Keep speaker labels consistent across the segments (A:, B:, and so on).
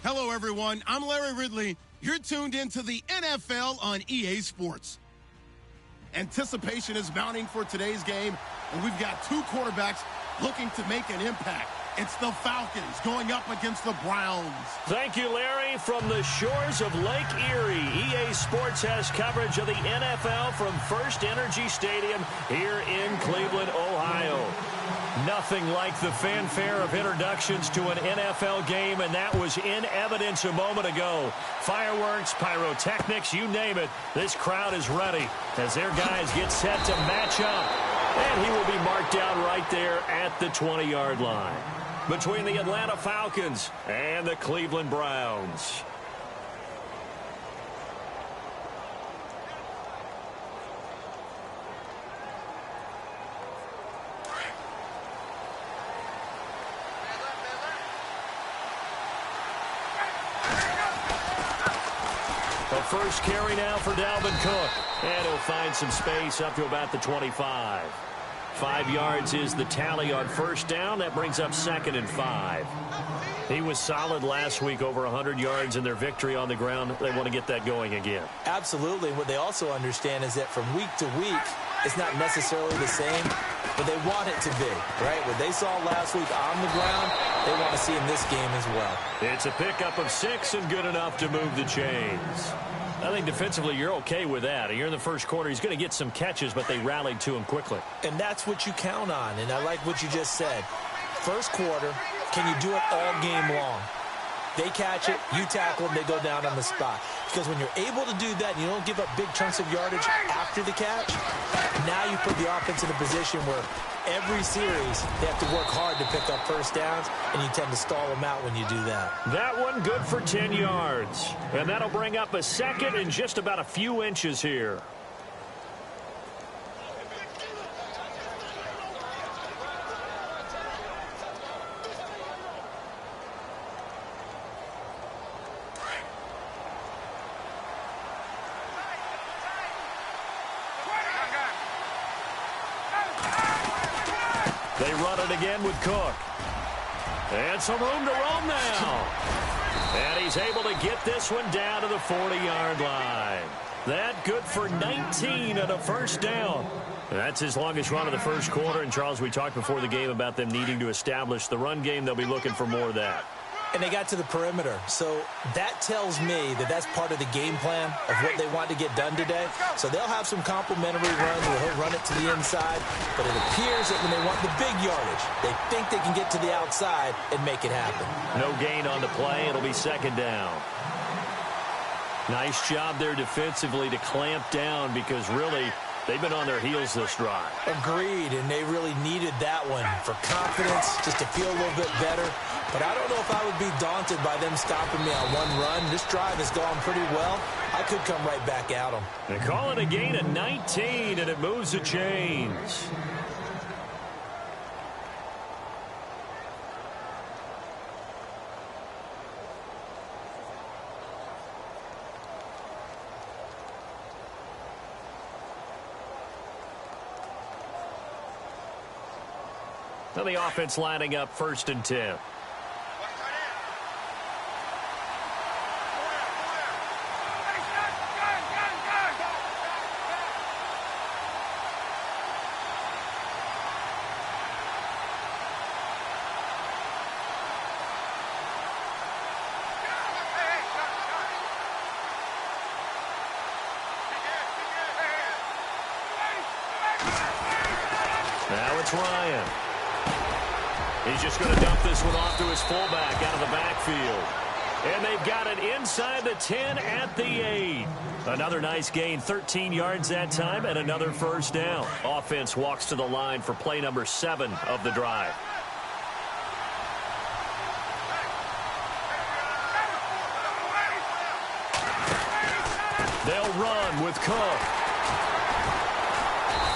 A: Hello, everyone. I'm Larry Ridley. You're tuned into the NFL on EA Sports. Anticipation is mounting for today's game, and we've got two quarterbacks looking to make an impact. It's the Falcons going up against the Browns.
B: Thank you, Larry. From the shores of Lake Erie, EA Sports has coverage of the NFL from First Energy Stadium here in Cleveland, Ohio. Nothing like the fanfare of introductions to an NFL game, and that was in evidence a moment ago. Fireworks, pyrotechnics, you name it. This crowd is ready as their guys get set to match up. And he will be marked down right there at the 20-yard line between the Atlanta Falcons and the Cleveland Browns. The first carry now for Dalvin Cook. And he'll find some space up to about the 25. 5 yards is the tally on first down. That brings up 2nd and 5. He was solid last week, over 100 yards in their victory on the ground. They want to get that going again.
C: Absolutely. What they also understand is that from week to week, it's not necessarily the same, but they want it to be, right? What they saw last week on the ground, they want to see in this game as well.
B: It's a pickup of 6 and good enough to move the chains. I think defensively you're okay with that. Here in the first quarter, he's going to get some catches, but they rallied to him quickly.
C: And that's what you count on, and I like what you just said. First quarter, can you do it all game long? They catch it, you tackle them, they go down on the spot. Because when you're able to do that and you don't give up big chunks of yardage after the catch, now you put the offense in a position where every series they have to work hard to pick up first downs, and you tend to stall them out when you do that.
B: That one good for 10 yards. And that'll bring up a second and just about a few inches here. They run it again with Cook. And some room to roam now. And he's able to get this one down to the 40-yard line. That good for 19 and a first down. That's his longest run of the first quarter. And, Charles, we talked before the game about them needing to establish the run game. They'll be looking for more of that.
C: And they got to the perimeter. So that tells me that that's part of the game plan of what they want to get done today. So they'll have some complimentary runs where he'll run it to the inside. But it appears that when they want the big yardage, they think they can get to the outside and make it happen.
B: No gain on the play. It'll be 2nd down. Nice job there defensively to clamp down because really they've been on their heels this drive.
C: Agreed, and they really needed that one for confidence, just to feel a little bit better. But I don't know if I would be daunted by them stopping me on one run. This drive has gone pretty well. I could come right back at them.
B: They call it a gain of 19, and it moves the chains. Now the offense lining up 1st and 10. Now it's Ryan. He's just going to dump this one off to his fullback out of the backfield. And they've got it inside the 10 at the 8. Another nice gain, 13 yards that time, and another first down. Offense walks to the line for play number 7 of the drive. They'll run with Cook.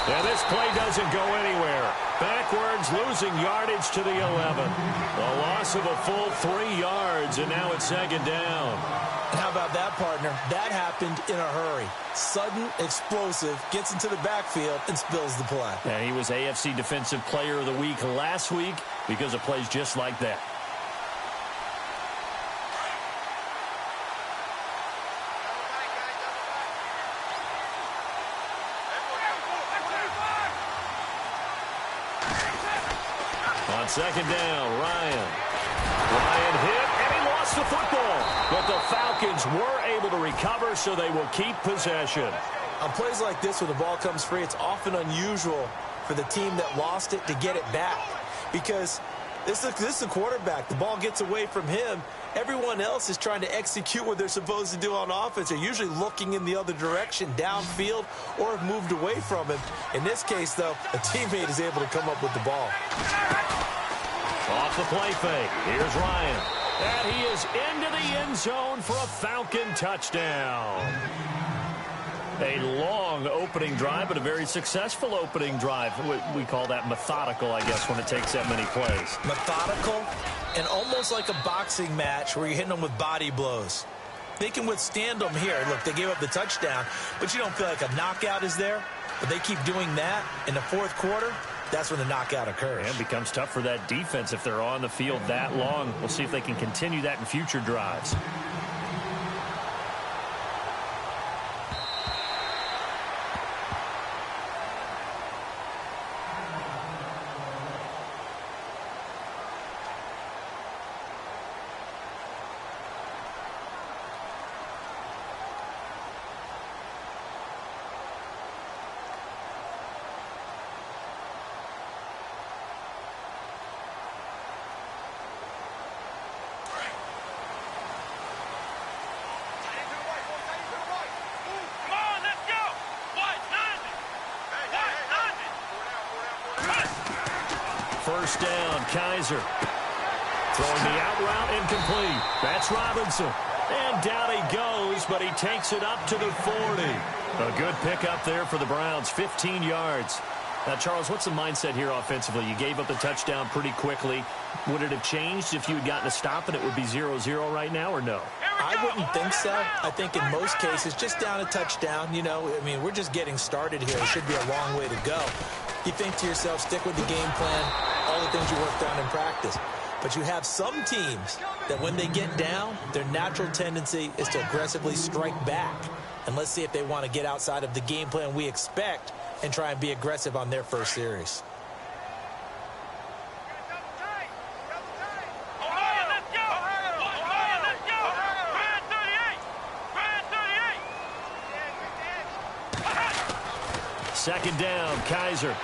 B: And this play doesn't go anywhere. Backwards, losing yardage to the 11. A loss of a full 3 yards, and now it's 2nd down.
C: How about that, partner? That happened in a hurry. Sudden, explosive, gets into the backfield, and spills the play.
B: And he was AFC Defensive Player of the Week last week because of plays just like that. On second down, Ryan hit, and he lost the football. But the Falcons were able to recover, so they will keep possession.
C: On plays like this where the ball comes free, it's often unusual for the team that lost it to get it back. Because this is the quarterback. The ball gets away from him. Everyone else is trying to execute what they're supposed to do on offense. They're usually looking in the other direction, downfield, or have moved away from him. In this case, though, a teammate is able to come up with the ball.
B: Off the play fake. Here's Ryan. And he is into the end zone for a Falcon touchdown. A long opening drive, but a very successful opening drive. We call that methodical, I guess, when it takes that many plays.
C: Methodical and almost like a boxing match where you're hitting them with body blows. They can withstand them here. Look, they gave up the touchdown, but you don't feel like a knockout is there. But they keep doing that in the fourth quarter. That's when the knockout occurs.
B: And it becomes tough for that defense if they're on the field that long. We'll see if they can continue that in future drives. First down, Kaiser. Throwing the out route, incomplete. That's Robinson. And down he goes, but he takes it up to the 40. A good pickup there for the Browns, 15 yards. Now, Charles, what's the mindset here offensively? You gave up the touchdown pretty quickly. Would it have changed if you had gotten a stop and it would be 0-0 right now, or no?
C: I wouldn't think so. I think in most cases, just down a touchdown, you know, I mean, we're just getting started here. It should be a long way to go. You think to yourself, stick with the game plan, all the things you worked on in practice. But you have some teams that when they get down, their natural tendency is to aggressively strike back. And let's see if they want to get outside of the game plan we expect and try and be aggressive on their first series.
B: Second down, Kaiser.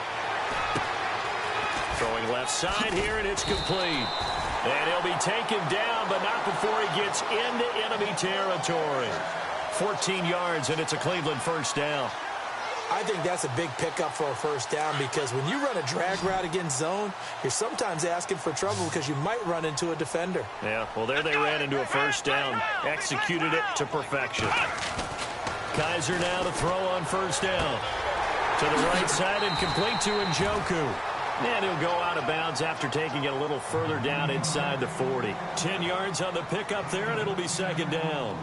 B: Throwing left side here, and it's complete. And he'll be taken down, but not before he gets into enemy territory. 14 yards, and it's a Cleveland first down.
C: I think that's a big pickup for a first down because when you run a drag route against zone, you're sometimes asking for trouble because you might run into a defender.
B: Yeah, well, there they ran into a first down. Executed it to perfection. Kaiser now to throw on first down. To the right side and complete to Njoku. And he'll go out of bounds after taking it a little further down inside the 40. 10 yards on the pickup there, and it'll be second down.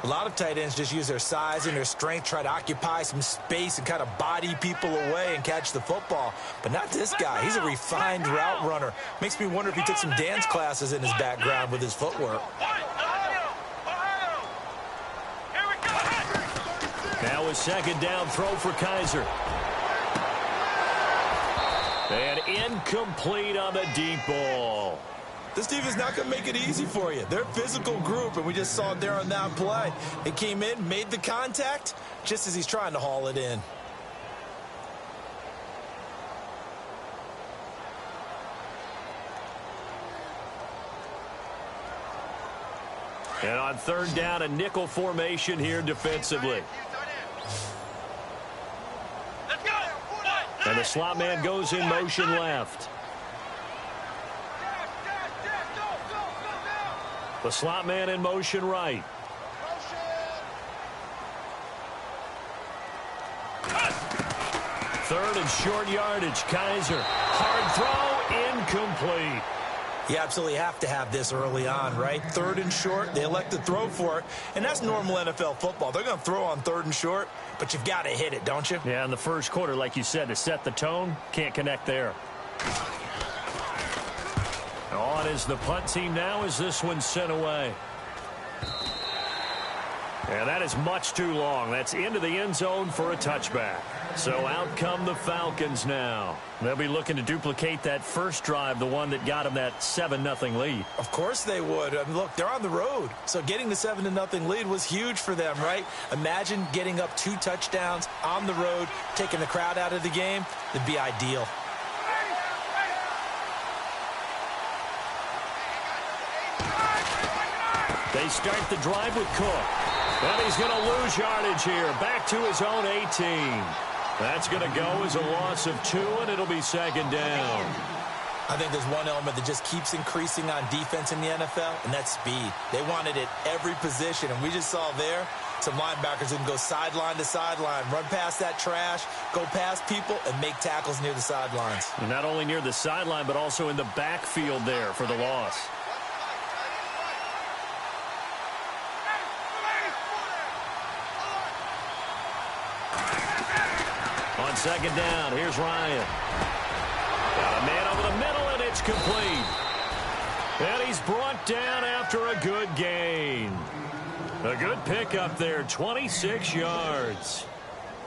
C: A lot of tight ends just use their size and their strength, try to occupy some space and kind of body people away and catch the football. But not this guy. He's a refined route runner. Makes me wonder if he took some dance classes in his background with his footwork.
B: Now a second down throw for Kaiser. And incomplete on the deep ball.
C: This team is not going to make it easy for you. They're a physical group, and we just saw it there on that play. They came in, made the contact, just as he's trying to haul it in.
B: And on third down, a nickel formation here defensively. And the slot man goes in motion left. The slot man in motion right. Third and short yardage. Kaiser. Hard throw. Incomplete.
C: You absolutely have to have this early on, right? Third and short, they elect to throw for it, and that's normal NFL football. They're going to throw on third and short, but you've got to hit it, don't you?
B: Yeah, in the first quarter, like you said, to set the tone, can't connect there. On is the punt team now as this one's sent away. And that is much too long. That's into the end zone for a touchback. So out come the Falcons now. They'll be looking to duplicate that first drive, the one that got them that 7-0 lead.
C: Of course they would. I mean, look, they're on the road. So getting the 7-0 lead was huge for them, right? Imagine getting up 2 touchdowns on the road, taking the crowd out of the game. It'd be ideal.
B: They start the drive with Cook. And he's going to lose yardage here. Back to his own 18. That's going to go as a loss of 2, and it'll be second down.
C: I think there's one element that just keeps increasing on defense in the NFL, and that's speed. They want it at every position, and we just saw there some linebackers who can go sideline to sideline, run past that trash, go past people, and make tackles near the sidelines.
B: And not only near the sideline, but also in the backfield there for the loss. On second down, here's Ryan. Got a man over the middle, and it's complete. And he's brought down after a good gain. A good pickup there, 26 yards.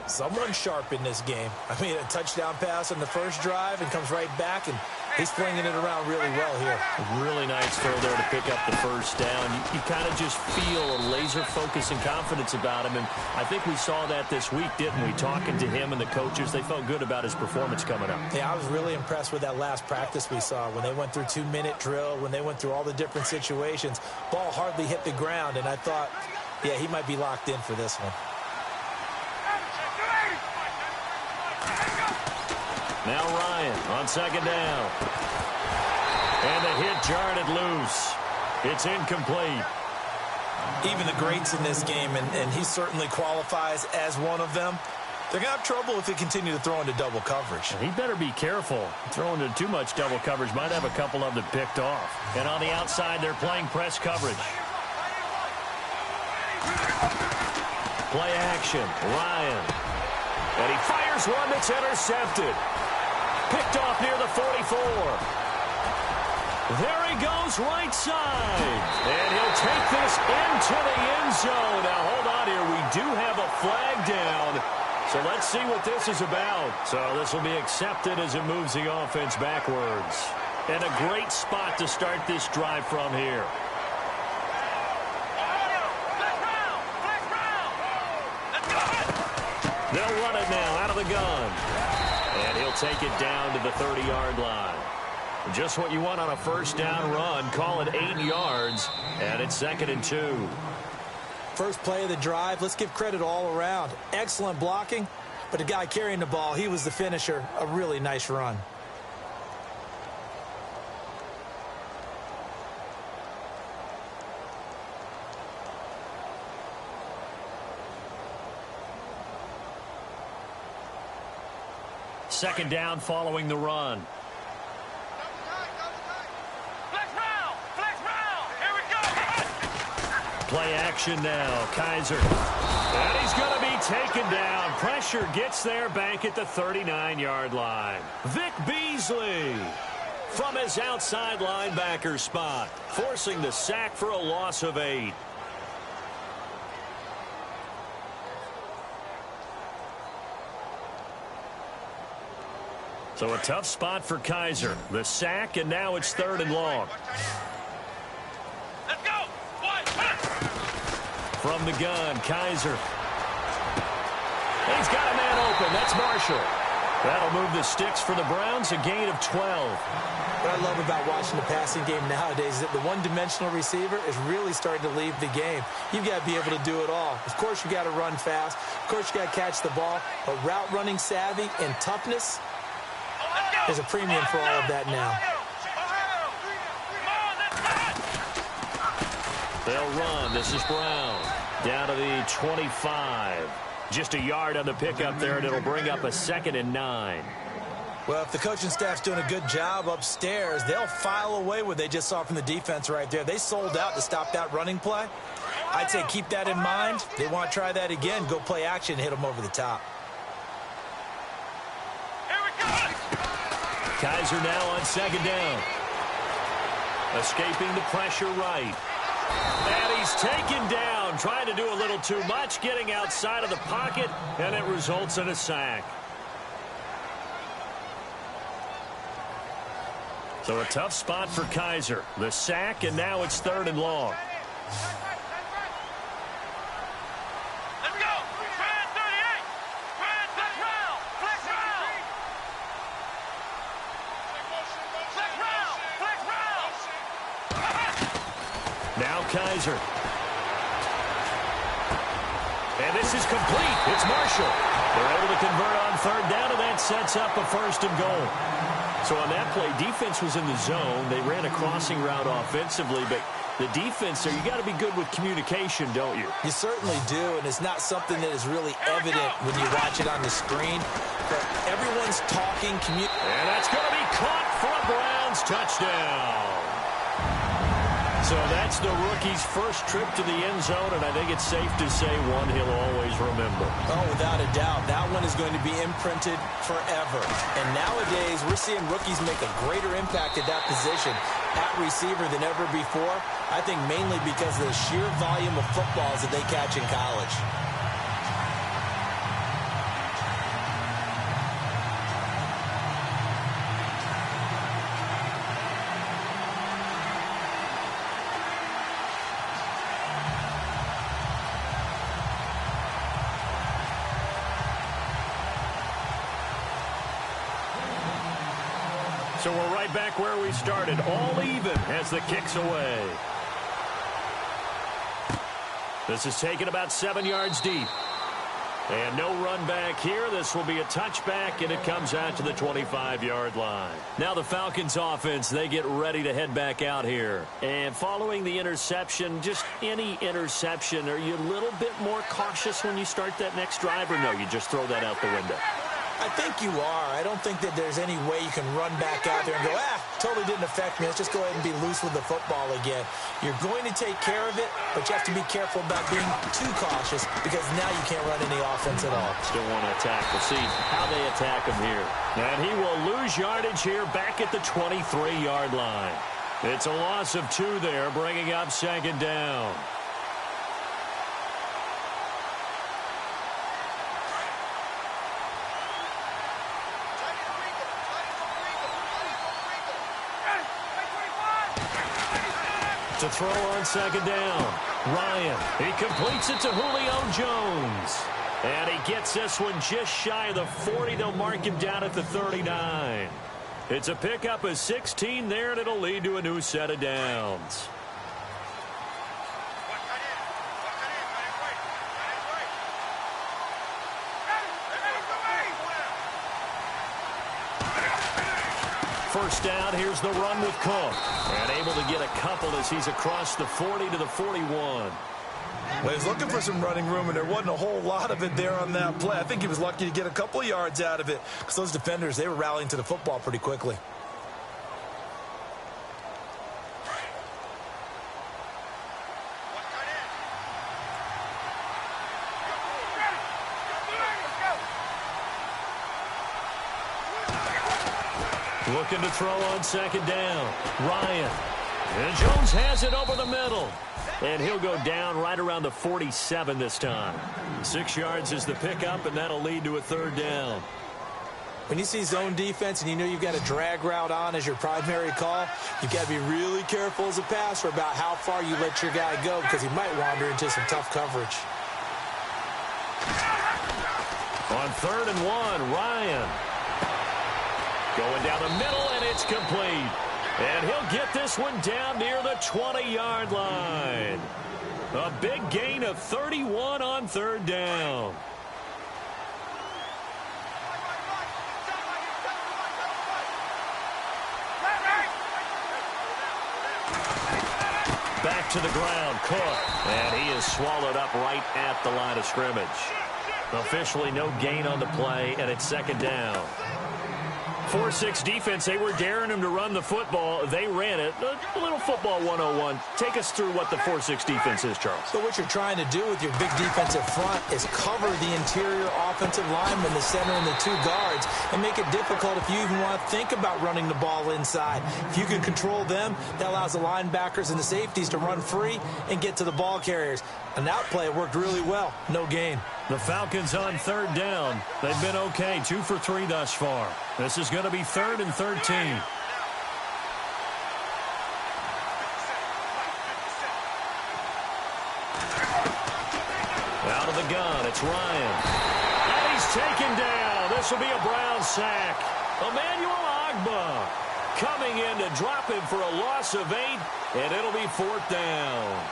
C: Someone sharp in this game. I mean, a touchdown pass on the first drive and comes right back, and he's flinging it around really well here.
B: Really nice throw there to pick up the first down. You kind of just feel a laser focus and confidence about him, and I think we saw that this week, didn't we? Talking to him and the coaches, they felt good about his performance coming up.
C: Yeah, I was really impressed with that last practice we saw when they went through 2-minute drill, when they went through all the different situations. Ball hardly hit the ground, and I thought, yeah, he might be locked in for this one.
B: Now Ryan on second down. And the hit jarred it loose. It's incomplete.
C: Even the greats in this game, and he certainly qualifies as one of them, they're going to have trouble if they continue to throw into double coverage.
B: He better be careful. Throwing into too much double coverage might have a couple of them picked off. And on the outside, they're playing press coverage. Play action. Ryan. And he fires one that's intercepted. Picked off near the 44. There he goes right side. And he'll take this into the end zone. Now, hold on here. We do have a flag down. So let's see what this is about. So this will be accepted as it moves the offense backwards. And a great spot to start this drive from here. They'll run it now out of the gun. And he'll take it down to the 30-yard line. Just what you want on a first down run. Call it 8 yards. And it's 2nd and 2.
C: First play of the drive. Let's give credit all around. Excellent blocking. But the guy carrying the ball, he was the finisher. A really nice run.
B: Second down following the run. Play action now. Kaiser. And he's going to be taken down. Pressure gets there back at the 39-yard line. Vic Beasley from his outside linebacker spot, forcing the sack for a loss of 8. So a tough spot for Kaiser. The sack, and now it's 3rd and long. Let's go. From the gun, Kaiser. He's got a man open. That's Marshall. That'll move the sticks for the Browns, a gain of 12.
C: What I love about watching the passing game nowadays is that the one-dimensional receiver is really starting to leave the game. You've got to be able to do it all. Of course, you got to run fast. Of course, you got to catch the ball. But route running savvy and toughness, there's a premium for all of that now.
B: They'll run. This is Brown. Down to the 25. Just a yard on the pickup there, and it'll bring up a 2nd and 9.
C: Well, if the coaching staff's doing a good job upstairs, they'll file away what they just saw from the defense right there. They sold out to stop that running play. I'd say keep that in mind. They want to try that again. Go play action and hit them over the top.
B: Kaiser now on second down. Escaping the pressure right. And he's taken down, trying to do a little too much, getting outside of the pocket, and it results in a sack. So a tough spot for Kaiser. The sack, and now it's 3rd and long. Now Kaiser. And this is complete. It's Marshall. They're able to convert on 3rd down, and that sets up a 1st and goal. So on that play, defense was in the zone. They ran a crossing route offensively, but the defense there, you got to be good with communication, don't you?
C: You certainly do, and it's not something that is really evident when you watch it on the screen. But everyone's talking.
B: And that's going to be caught for a Browns touchdown. So that's the rookie's first trip to the end zone, and I think it's safe to say one he'll always remember.
C: Oh, without a doubt. That one is going to be imprinted forever. And nowadays, we're seeing rookies make a greater impact at that position at receiver than ever before. I think mainly because of the sheer volume of footballs that they catch in college.
B: So we're right back where we started, all even as the kick's away. This is taken about 7 yards deep. And no run back here. This will be a touchback, and it comes out to the 25-yard line. Now the Falcons offense, they get ready to head back out here. And following the interception, just any interception, are you a little bit more cautious when you start that next drive, or no, you just throw that out the window?
C: I think you are. I don't think that there's any way you can run back out there and go, totally didn't affect me. Let's just go ahead and be loose with the football again. You're going to take care of it, but you have to be careful about being too cautious because now you can't run any offense at all.
B: Still want to attack. We'll see how they attack him here. And he will lose yardage here back at the 23-yard line. It's a loss of 2 there, bringing up 2nd down. To throw on 2nd down. Ryan, he completes it to Julio Jones. And he gets this one just shy of the 40. They'll mark him down at the 39. It's a pickup of 16 there, and it'll lead to a new set of downs. First down, here's the run with Cook. And able to get a couple as he's across the 40 to the 41.
D: Well, he's looking for some running room, and there wasn't a whole lot of it there on that play. I think he was lucky to get a couple of yards out of it because those defenders, they were rallying to the football pretty quickly.
B: Looking to throw on 2nd down. Ryan. And Jones has it over the middle. And he'll go down right around the 47 this time. 6 yards is the pickup, and that'll lead to a 3rd down.
C: When you see zone defense and you know you've got a drag route on as your primary call, you've got to be really careful as a passer about how far you let your guy go because he might wander into some tough coverage.
B: On 3rd and 1, Ryan. Going down the middle, and it's complete. And he'll get this one down near the 20-yard line. A big gain of 31 on 3rd down. Back to the ground, Cook. And he is swallowed up right at the line of scrimmage. Officially no gain on the play, and it's 2nd down. 4-6 defense, they were daring him to run the football. They ran it. A little football 101. Take us through what the 4-6 defense is, Charles.
C: So what you're trying to do with your big defensive front is cover the interior offensive lineman, the center, and the 2 guards, and make it difficult if you even want to think about running the ball inside. If you can control them, that allows the linebackers and the safeties to run free and get to the ball carriers. An outplay worked really well. No gain.
B: The Falcons on 3rd down. They've been okay, 2 for 3 thus far. This is going to be 3rd and 13. Out of the gun, it's Ryan. And he's taken down. This will be a Brown sack. Emmanuel Agba coming in to drop him for a loss of 8, and it'll be 4th down.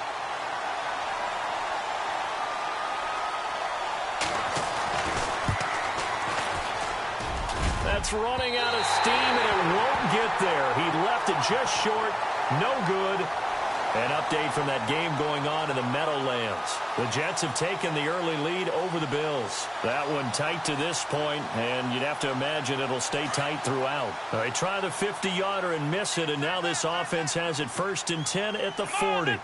B: That's running out of steam, and it won't get there. He left it just short. No good. An update from that game going on in the Meadowlands. The Jets have taken the early lead over the Bills. That one tight to this point, and you'd have to imagine it'll stay tight throughout. They try the 50-yarder and miss it, and now this offense has it 1st and 10 at the 40.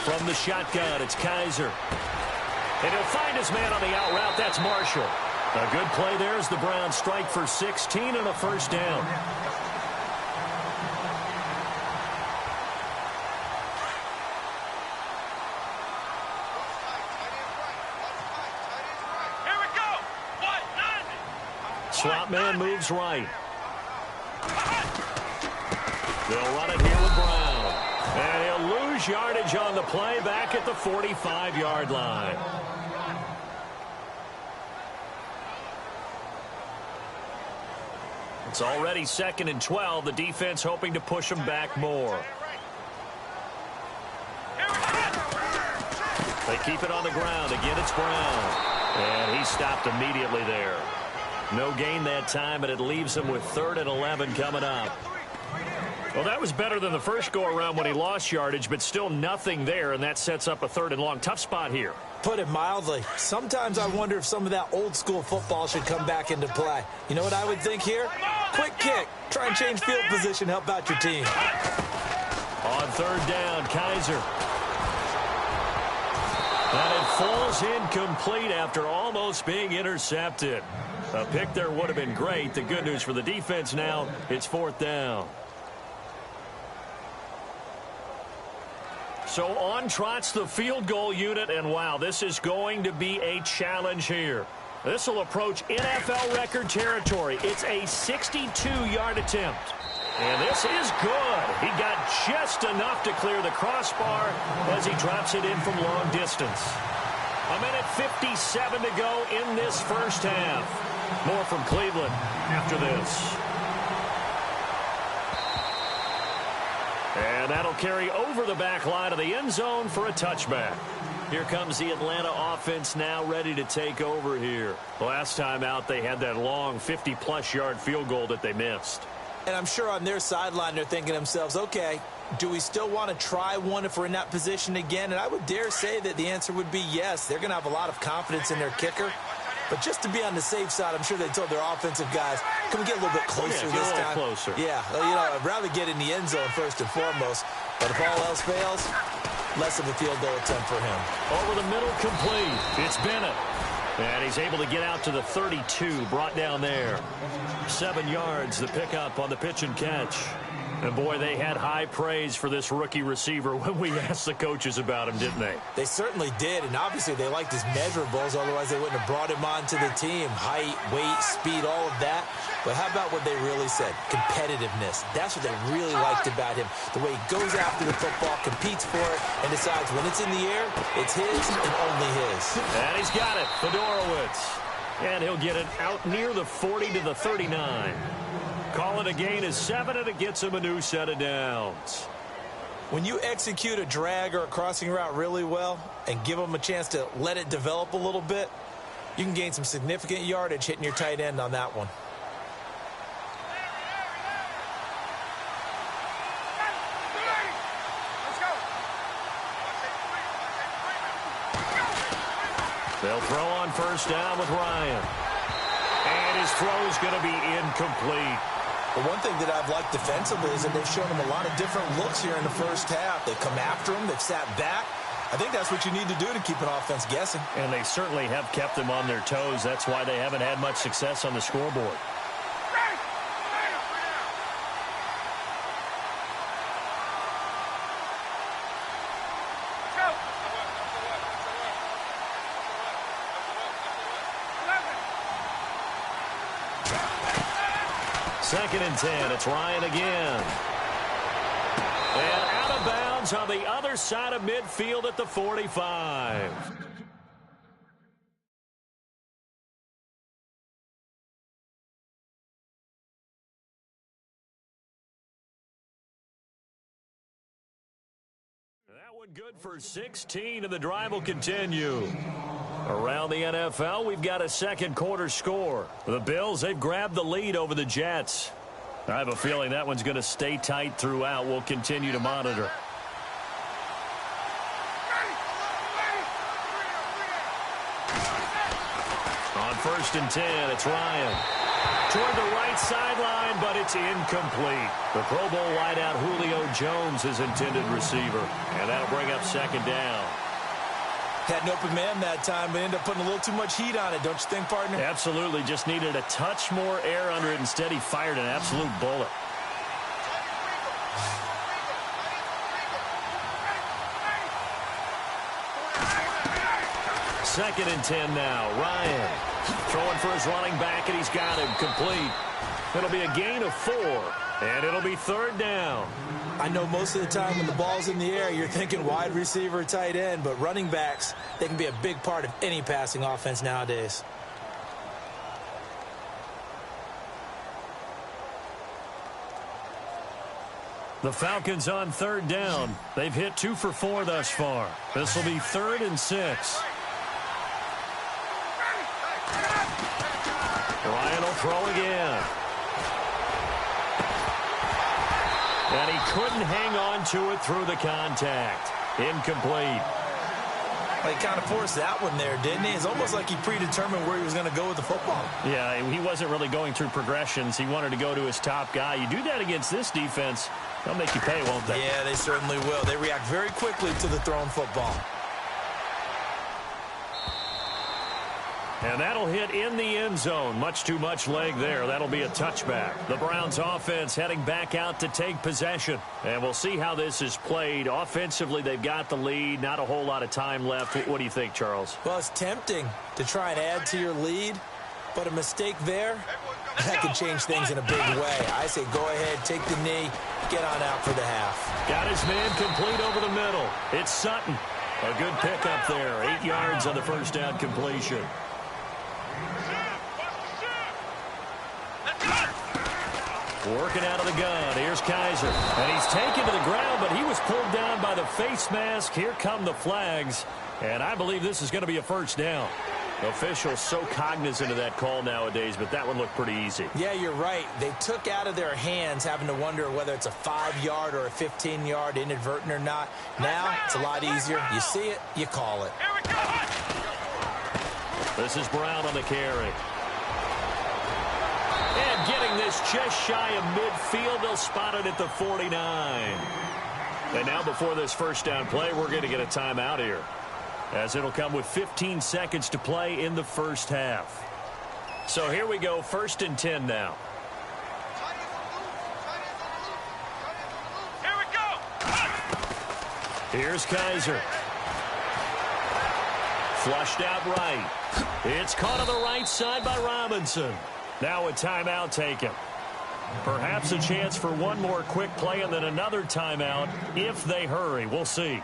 B: From the shotgun, it's Kaiser. And he'll find his man on the out route. That's Marshall. A good play there as the Browns strike for 16 and a 1st down. Slot man moves right. They'll run it here with Brown. And he'll lose yardage on the play back at the 45-yard line. It's already 2nd and 12. The defense hoping to push them back more. They keep it on the ground. Again, it's Brown. And he stopped immediately there. No gain that time, but it leaves him with 3rd and 11 coming up. Well, that was better than the first go-around when he lost yardage, but still nothing there, and that sets up a 3rd and long. Tough spot here.
C: Put it mildly. Sometimes I wonder if some of that old-school football should come back into play. You know what I would think here? Quick kick. Try and change field position, help out your team.
B: On 3rd down, Kaiser. And it falls incomplete after almost being intercepted. A pick there would have been great. The good news for the defense now, it's 4th down. So on trots the field goal unit, and wow, this is going to be a challenge here. This will approach NFL record territory. It's a 62-yard attempt. And this is good. He got just enough to clear the crossbar as he drops it in from long distance. 1:57 to go in this first half. More from Cleveland after this. And that'll carry over the back line of the end zone for a touchback. Here comes the Atlanta offense now ready to take over here. Last time out, they had that long 50-plus yard field goal that they missed.
C: And I'm sure on their sideline they're thinking to themselves, okay, do we still want to try one if we're in that position again? And I would dare say that the answer would be yes. They're going to have a lot of confidence in their kicker. But just to be on the safe side, I'm sure they told their offensive guys, can we get a little bit closer this time?
B: Closer.
C: Yeah, you know, I'd rather get in the end zone first and foremost. But if all else fails, less of a field goal attempt for him.
B: Over the middle, complete. It's Bennett. And he's able to get out to the 32, brought down there. 7 yards, the pickup on the pitch and catch. And, boy, they had high praise for this rookie receiver when we asked the coaches about him, didn't they?
C: They certainly did, and obviously they liked his measurables, otherwise they wouldn't have brought him onto the team. Height, weight, speed, all of that. But how about what they really said? Competitiveness. That's what they really liked about him. The way he goes after the football, competes for it, and decides when it's in the air, it's his and only his.
B: And he's got it, Fedorowicz. And he'll get it out near the 40 to the 39. Call it a gain of 7, and it gets him a new set of downs.
C: When you execute a drag or a crossing route really well and give them a chance to let it develop a little bit, you can gain some significant yardage hitting your tight end on that one. They'll throw on first down with Ryan.
B: And his throw's going to be incomplete.
C: But one thing that I've liked defensively is that they've shown him a lot of different looks here in the first half. They've come after him. They've sat back. I think that's what you need to do to keep an offense guessing.
B: And they certainly have kept them on their toes. That's why they haven't had much success on the scoreboard. Second and 10. It's Ryan again. And out of bounds on the other side of midfield at the 45. That one good for 16, and the drive will continue. Around the NFL, we've got a second quarter score. The Bills, they've grabbed the lead over the Jets. I have a feeling that one's going to stay tight throughout. We'll continue to monitor. On first and 10, it's Ryan. Toward the right sideline, but it's incomplete. The Pro Bowl wideout Julio Jones is intended receiver, and that'll bring up second down.
C: Had an open man that time, but ended up putting a little too much heat on it, don't you think, partner?
B: Absolutely. Just needed a touch more air under it. Instead, he fired an absolute bullet. Second and 10 now. Ryan throwing for his running back, and he's got him complete. It'll be a gain of 4, and it'll be third down.
C: I know most of the time when the ball's in the air, you're thinking wide receiver, tight end, but running backs, they can be a big part of any passing offense nowadays.
B: The Falcons on third down. They've hit 2 for 4 thus far. This will be 3rd and 6. Ryan will throw again. And he couldn't hang on to it through the contact. Incomplete.
C: Well, he kind of forced that one there, didn't he? It's almost like he predetermined where he was going to go with the football.
B: Yeah, he wasn't really going through progressions. He wanted to go to his top guy. You do that against this defense, they'll make you pay, won't they?
C: Yeah, they certainly will. They react very quickly to the thrown football.
B: And that'll hit in the end zone. Much too much leg there. That'll be a touchback. The Browns offense heading back out to take possession. And we'll see how this is played. Offensively, they've got the lead. Not a whole lot of time left. What do you think, Charles?
C: Well, it's tempting to try and add to your lead, but a mistake there, that could change things in a big way. I say go ahead, take the knee, get on out for the half.
B: Got his man complete over the middle. It's Sutton. A good pickup there. 8 yards on the first down completion. Working out of the gun. Here's Kaiser. And he's taken to the ground, but he was pulled down by the face mask. Here come the flags. And I believe this is going to be a first down. Officials so cognizant of that call nowadays, but that one looked pretty easy.
C: Yeah, you're right. They took out of their hands having to wonder whether it's a 5-yard or a 15-yard inadvertent or not. Now, it's a lot easier. You see it, you call it.
B: This is Brown on the carry. And getting this just shy of midfield, they'll spot it at the 49. And now before this first down play, we're going to get a timeout here, as it'll come with 15 seconds to play in the first half. So here we go, 1st and 10 now.
E: Here we go.
B: Here's Kaiser. Flushed out right. It's caught on the right side by Robinson. Now a timeout taken. Perhaps a chance for one more quick play and then another timeout if they hurry. We'll see.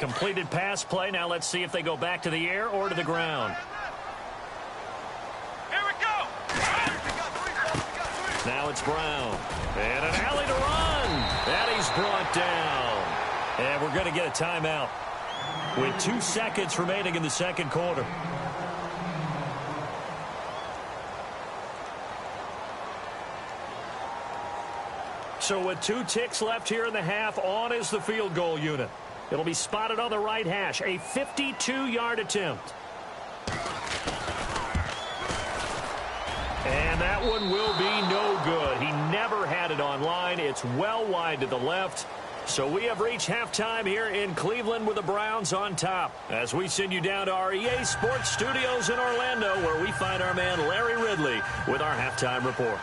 B: completed pass play. Now let's see if they go back to the air or to the ground.
E: Here we go.
B: Now it's Brown. And an alley to run. And he's brought down. And we're going to get a timeout with 2 seconds remaining in the second quarter. So with 2 ticks left here in the half, on is the field goal unit. It'll be spotted on the right hash. A 52-yard attempt. And that one will be no good. He never had it on line. It's well wide to the left. So we have reached halftime here in Cleveland with the Browns on top. As we send you down to our EA Sports Studios in Orlando, where we find our man Larry Ridley with our halftime report.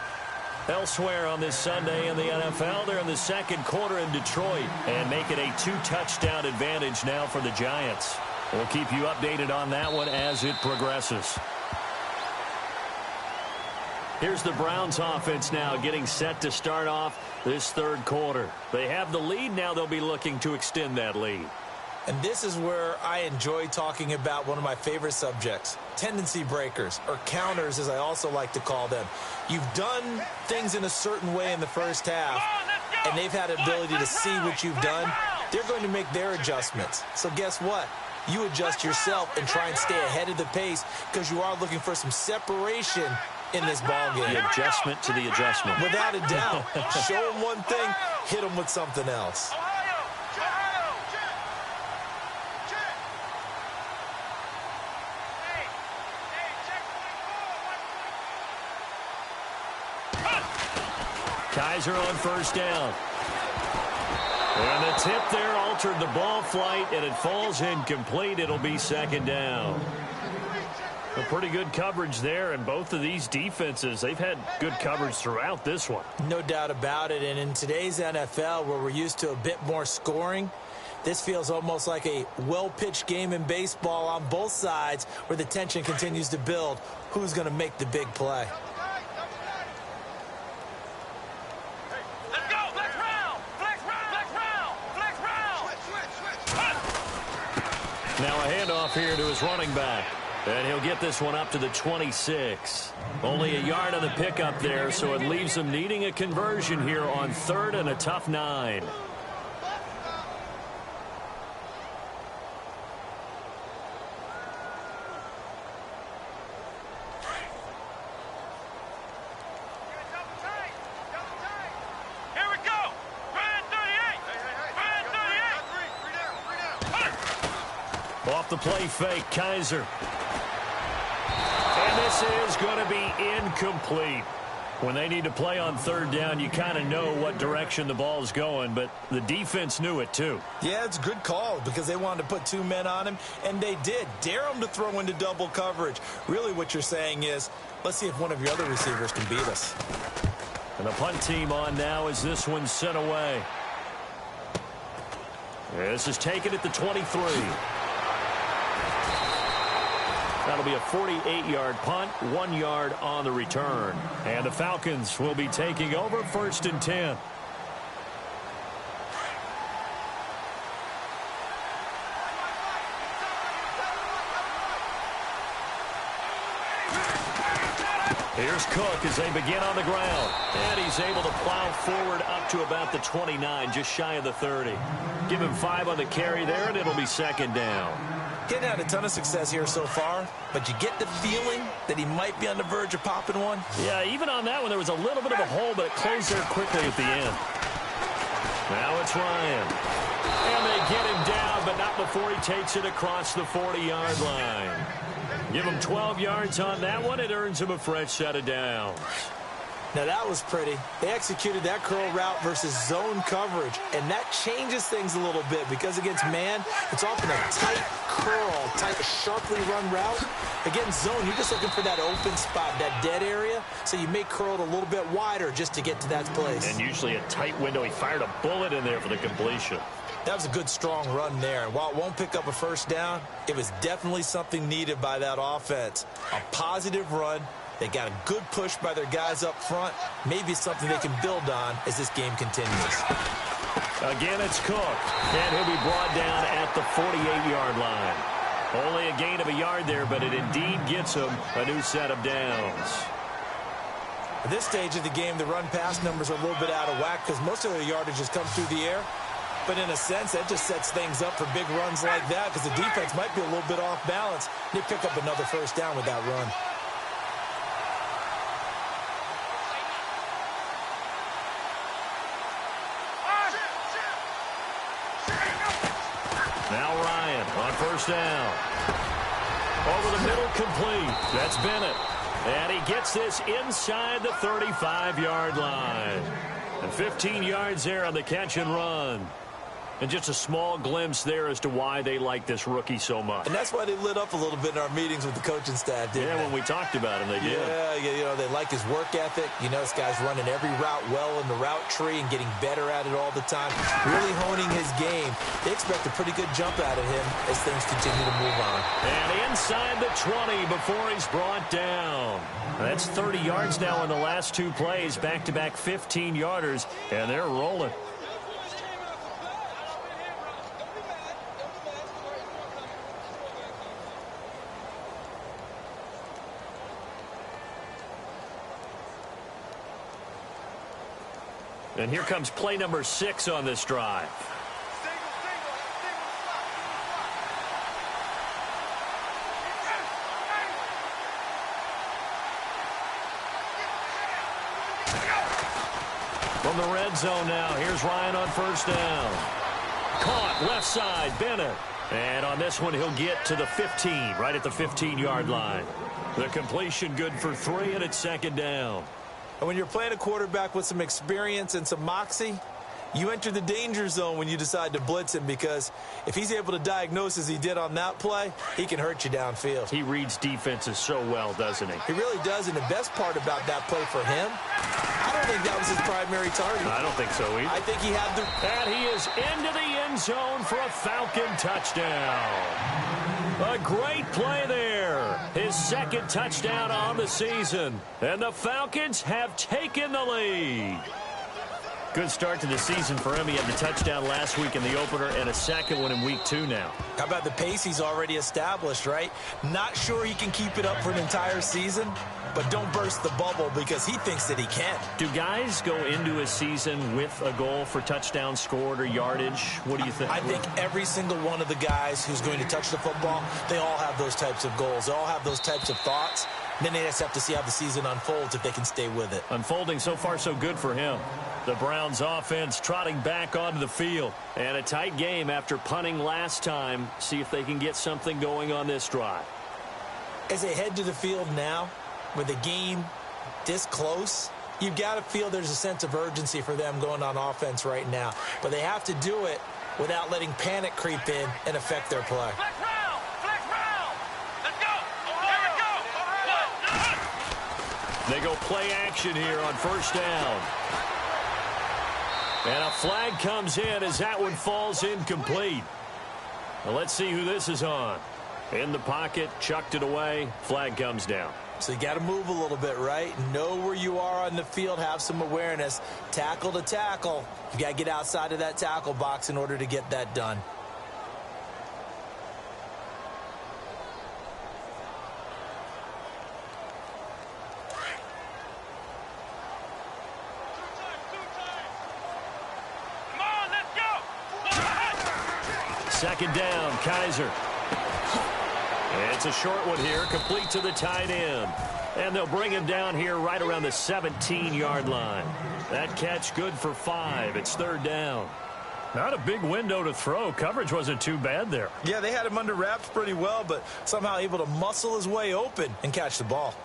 B: Elsewhere on this Sunday in the NFL, they're in the second quarter in Detroit and make it a 2-touchdown advantage now for the Giants. We'll keep you updated on that one as it progresses. Here's the Browns offense now getting set to start off this third quarter. They have the lead. Now they'll be looking to extend that lead.
C: And this is where I enjoy talking about one of my favorite subjects, tendency breakers, or counters as I also like to call them. You've done things in a certain way in the first half, and they've had the ability to see what you've done. They're going to make their adjustments. So guess what? You adjust yourself and try and stay ahead of the pace because you are looking for some separation in this ball game.
B: The adjustment to the adjustment.
C: Without a doubt. Show them one thing, hit them with something else.
B: Kaiser on first down. And the tip there altered the ball flight, and it falls incomplete. It'll be second down. A pretty good coverage there, and both of these defenses, they've had good coverage throughout this one.
C: No doubt about it, and in today's NFL, where we're used to a bit more scoring, this feels almost like a well-pitched game in baseball on both sides where the tension continues to build. Who's going to make the big play?
B: Now a handoff here to his running back. And he'll get this one up to the 26. Only a yard on the pickup there, so it leaves him needing a conversion here on third and a tough 9. Off the play fake, Kaiser. And this is going to be incomplete. When they need to play on third down, you kind of know what direction the ball's going, but the defense knew it too.
C: Yeah, it's a good call because they wanted to put 2 men on him, and they did. Dare him to throw into double coverage. Really what you're saying is, let's see if one of your other receivers can beat us.
B: And the punt team on now as this one's sent away. This is taken at the 23. That'll be a 48-yard punt, 1 yard on the return. And the Falcons will be taking over first and 10. Here's Cook as they begin on the ground. And he's able to plow forward up to about the 29, just shy of the 30. Give him 5 on the carry there, and it'll be second down.
C: Getting had a ton of success here so far, but you get the feeling that he might be on the verge of popping one.
B: Yeah, even on that one, there was a little bit of a hole, but it closed there quickly at the end. Now it's Ryan. And they get him down, but not before he takes it across the 40-yard line. Give him 12 yards on that one. It earns him a fresh set of downs.
C: Now that was pretty. They executed that curl route versus zone coverage, and that changes things a little bit because against man, it's often a tight curl, tight, sharply run route. Against zone, you're just looking for that open spot, that dead area, so you may curl it a little bit wider just to get to that place.
B: And usually a tight window. He fired a bullet in there for the completion.
C: That was a good, strong run there. And while it won't pick up a first down, it was definitely something needed by that offense. A positive run. They got a good push by their guys up front. Maybe something they can build on as this game continues.
B: Again, it's Cook, and he'll be brought down at the 48-yard line. Only a gain of a yard there, but it indeed gets him a new set of downs.
C: At this stage of the game, the run-pass numbers are a little bit out of whack because most of the yardage just comes through the air. But in a sense, that just sets things up for big runs like that because the defense might be a little bit off balance. They pick up another first down with that run.
B: Now Ryan on first down. Over the middle, complete. That's Bennett. And he gets this inside the 35-yard line. And 15 yards there on the catch and run. And just a small glimpse there as to why they like this rookie so much.
C: And that's why they lit up a little bit in our meetings with the coaching staff, didn't they?
B: When we talked about him, they did.
C: Yeah, you know, they like his work ethic. You know, this guy's running every route well in the route tree and getting better at it all the time. Really honing his game. They expect a pretty good jump out of him as things continue to move on.
B: And inside the 20 before he's brought down. That's 30 yards now in the last two plays. Back-to-back 15-yarders, and they're rolling. And here comes play number 6 on this drive. From the red zone now, here's Ryan on first down. Caught left side, Bennett. And on this one, he'll get to the 15, right at the 15-yard line. The completion good for 3, and it's second down.
C: And when you're playing a quarterback with some experience and some moxie, you enter the danger zone when you decide to blitz him because if he's able to diagnose as he did on that play, he can hurt you downfield.
B: He reads defenses so well, doesn't he?
C: He really does, and the best part about that play for him, I don't think that was his primary target.
B: I don't think so either.
C: I think he had the...
B: And he is into the end zone for a Falcon touchdown. A great play there. His second touchdown on the season. And the Falcons have taken the lead. Good start to the season for him. He had the touchdown last week in the opener and a second one in week 2 now.
C: How about the pace he's already established, right? Not sure he can keep it up for an entire season, but don't burst the bubble because he thinks that he can.
B: Do guys go into a season with a goal for touchdowns scored or yardage? What do you think?
C: I think every single one of the guys who's going to touch the football, they all have those types of goals. They all have those types of thoughts. Then they just have to see how the season unfolds if they can stay with it.
B: Unfolding so far so good for him. The Browns offense trotting back onto the field. And a tight game after punting last time. See if they can get something going on this drive.
C: As they head to the field now, with the game this close, you've got to feel there's a sense of urgency for them going on offense right now. But they have to do it without letting panic creep in and affect their play.
B: They go play action here on first down. And a flag comes in as that one falls incomplete. Well, let's see who this is on. In the pocket, chucked it away, flag comes down.
C: So you got to move a little bit, right? Know where you are on the field, have some awareness. Tackle to tackle. You got to get outside of that tackle box in order to get that done.
B: Second down, Kaiser. It's a short one here, complete to the tight end. And they'll bring him down here right around the 17-yard line. That catch good for 5. It's third down. Not a big window to throw. Coverage wasn't too bad there.
D: Yeah, they had him under wraps pretty well, but somehow able to muscle his way open
C: and catch the ball.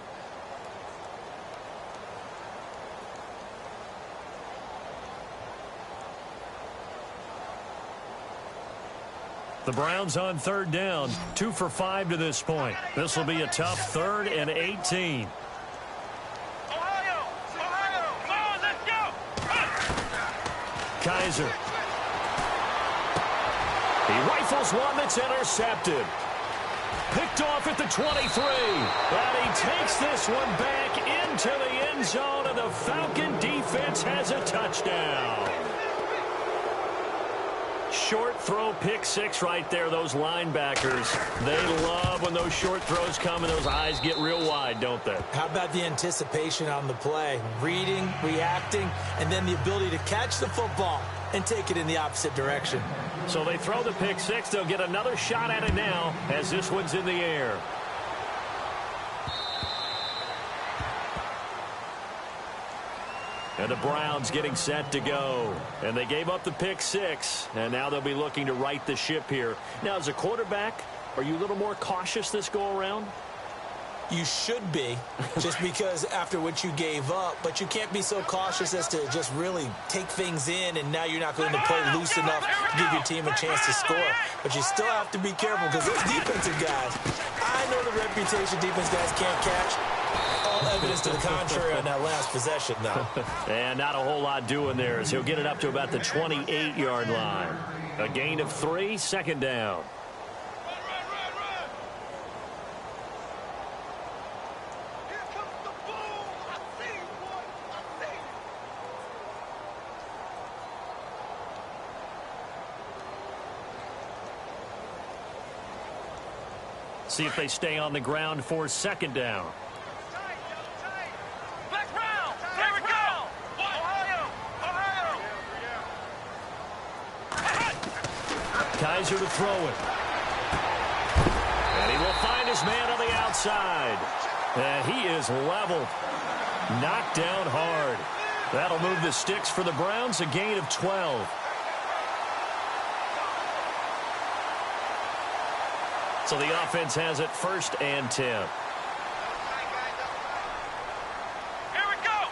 B: The Browns on third down, 2 for 5 to this point. This will be a tough 3rd and 18.
E: Ohio, come on, let's go.
B: Kaiser. He rifles one that's intercepted. Picked off at the 23. And he takes this one back into the end zone, and the Falcon defense has a touchdown. short throw pick six right there, those linebackers. They love when those short throws come and those eyes get real wide, don't they?
C: How about the anticipation on the play? Reading, reacting, and then the ability to catch the football and take it in the opposite direction.
B: So they throw the pick six. They'll get another shot at it now as this one's in the air. And the Browns getting set to go. And they gave up the pick six. And now they'll be looking to right the ship here. Now, as a quarterback, are you a little more cautious this go-around?
C: You should be, just because after what you gave up. But you can't be so cautious as to just really take things in, and now you're not going to play loose enough to give your team a chance to score. But you still have to be careful because those defensive guys, I know the reputation defense guys can't catch. All evidence to the contrary on that last possession, though.
B: And not a whole lot doing there as he'll get it up to about the 28-yard line. A gain of 3, second down. See if they stay on the ground for second down. Kaiser to throw it. And he will find his man on the outside. And he is leveled. Knocked down hard. That'll move the sticks for the Browns, a gain of 12. So the offense has it 1st and 10.
E: Here we go.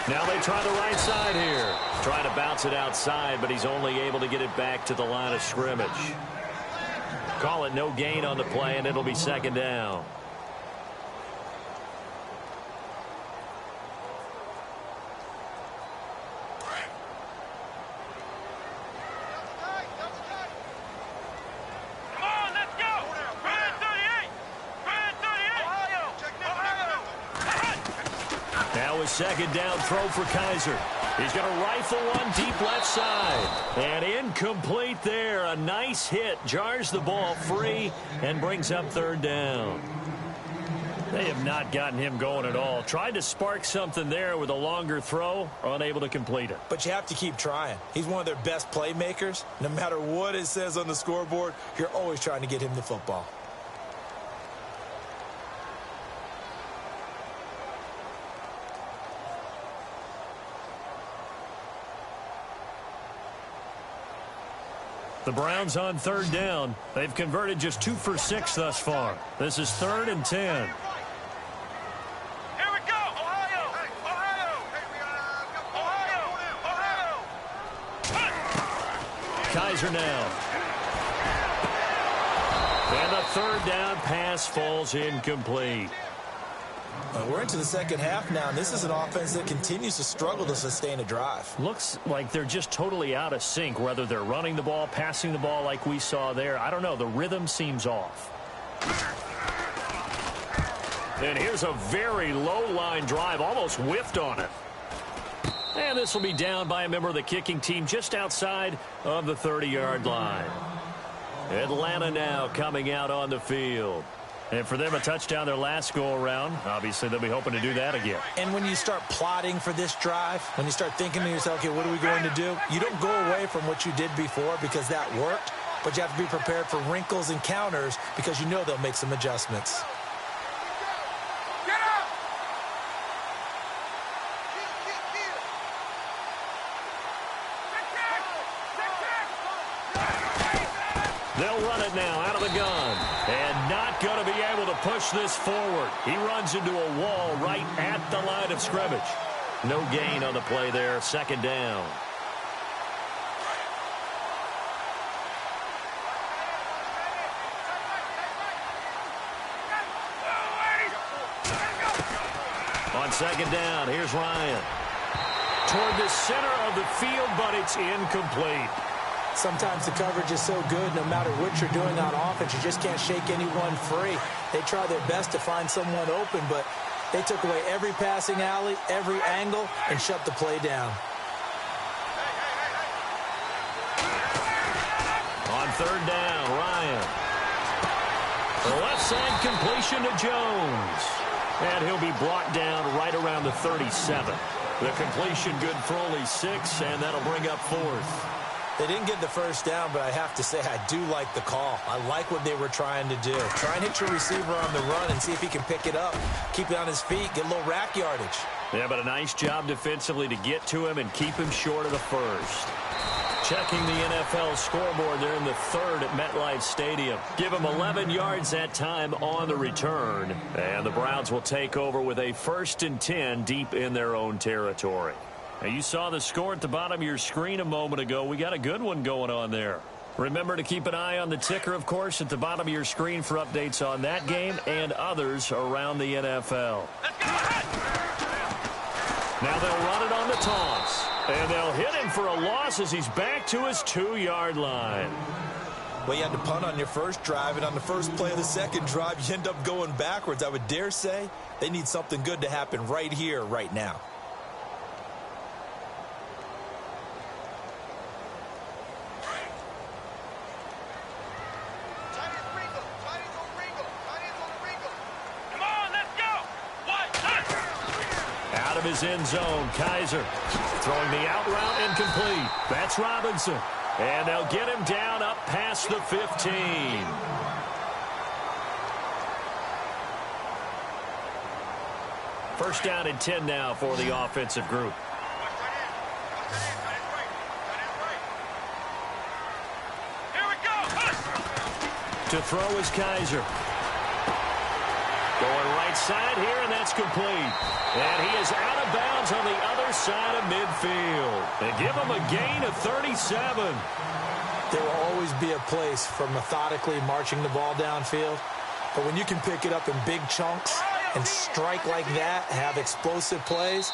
B: Now they try the right side here. Trying to bounce it outside, but he's only able to get it back to the line of scrimmage. Call it no gain on the play, and it'll be second down. Second down throw for Kaiser. He's going to rifle one deep left side. And incomplete there. A nice hit. Jars the ball free and brings up third down. They have not gotten him going at all. Tried to spark something there with a longer throw. Unable to complete it.
C: But you have to keep trying. He's one of their best playmakers. No matter what it says on the scoreboard, you're always trying to get him the football.
B: The Browns on third down. They've converted just 2 for 6 thus far. This is 3rd and 10.
E: Here we go. Ohio.
B: Kaiser now. And the third down pass falls incomplete.
C: We're into the second half now, and this is an offense that continues to struggle to sustain a drive.
B: Looks like they're just totally out of sync, whether they're running the ball, passing the ball like we saw there. I don't know. The rhythm seems off. And here's a very low-line drive, almost whiffed on it. And this will be down by a member of the kicking team just outside of the 30-yard line. Atlanta now coming out on the field. And for them, a touchdown their last go-around. Obviously, they'll be hoping to do that again.
C: And when you start plotting for this drive, when you start thinking to yourself, okay, what are we going to do? You don't go away from what you did before because that worked, but you have to be prepared for wrinkles and counters because you know they'll make some adjustments.
B: They'll run it now out of the gun. And not going to be able to push this forward. He runs into a wall right at the line of scrimmage. No gain on the play there. Second down. On second down, here's Ryan. Toward the center of the field, but it's incomplete.
C: Sometimes the coverage is so good, no matter what you're doing on offense, you just can't shake anyone free. They try their best to find someone open, but they took away every passing alley, every angle, and shut the play down.
B: third down. Ryan. The left side completion to Jones. And he'll be brought down right around the 37. The completion good for only 6, and that'll bring up 4th.
C: They didn't get the first down, but I have to say I do like the call. I like what they were trying to do. Try and hit your receiver on the run and see if he can pick it up. Keep it on his feet, get a little rack yardage.
B: Yeah, but a nice job defensively to get to him and keep him short of the first. Checking the NFL scoreboard there in the third at MetLife Stadium. Give him 11 yards that time on the return. And the Browns will take over with a 1st and 10 deep in their own territory. Now, you saw the score at the bottom of your screen a moment ago. We got a good one going on there. Remember to keep an eye on the ticker, of course, at the bottom of your screen for updates on that game and others around the NFL. Now they'll run it on the toss. And they'll hit him for a loss as he's back to his 2-yard line.
C: Well, you had to punt on your first drive, and on the first play of the second drive, you end up going backwards. I would dare say they need something good to happen right here, right now.
B: Of his end zone, Kaiser throwing the out route incomplete. That's Robinson. And they'll get him down up past the 15. First down and 10 now for the offensive group.
E: Here we go.
B: To throw is Kaiser. Going right side here, and that's complete. And he is out of bounds on the other side of midfield. They give him a gain of 37.
C: There will always be a place for methodically marching the ball downfield. But when you can pick it up in big chunks and strike like that, have explosive plays,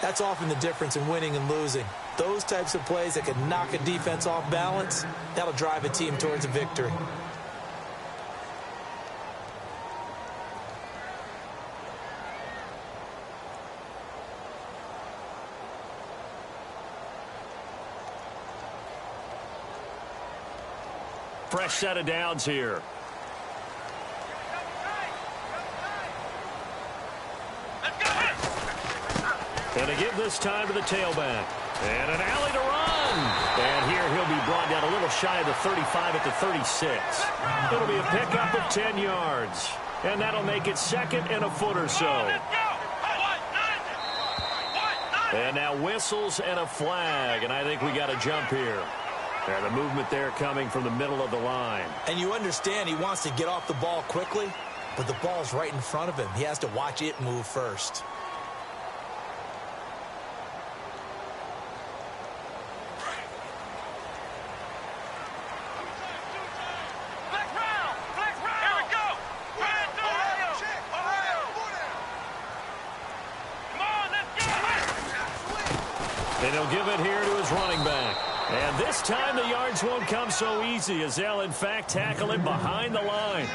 C: that's often the difference in winning and losing. Those types of plays that can knock a defense off balance, that'll drive a team towards a victory.
B: Fresh set of downs here. And to give this time to the tailback. And an alley to run. And here he'll be brought down a little shy of the 35 at the 36. It'll be a pickup of 10 yards. And that'll make it 2nd and a foot or so. And now whistles and a flag. And I think we got a jump here. And the movement there coming from the middle of the line.
C: And you understand he wants to get off the ball quickly, but the ball's right in front of him. He has to watch it move first.
E: Here we go. Come on, let's go.
B: And he'll give it here to his running back. And this time the yards won't come so easy as they'll, in fact, tackle him behind the line.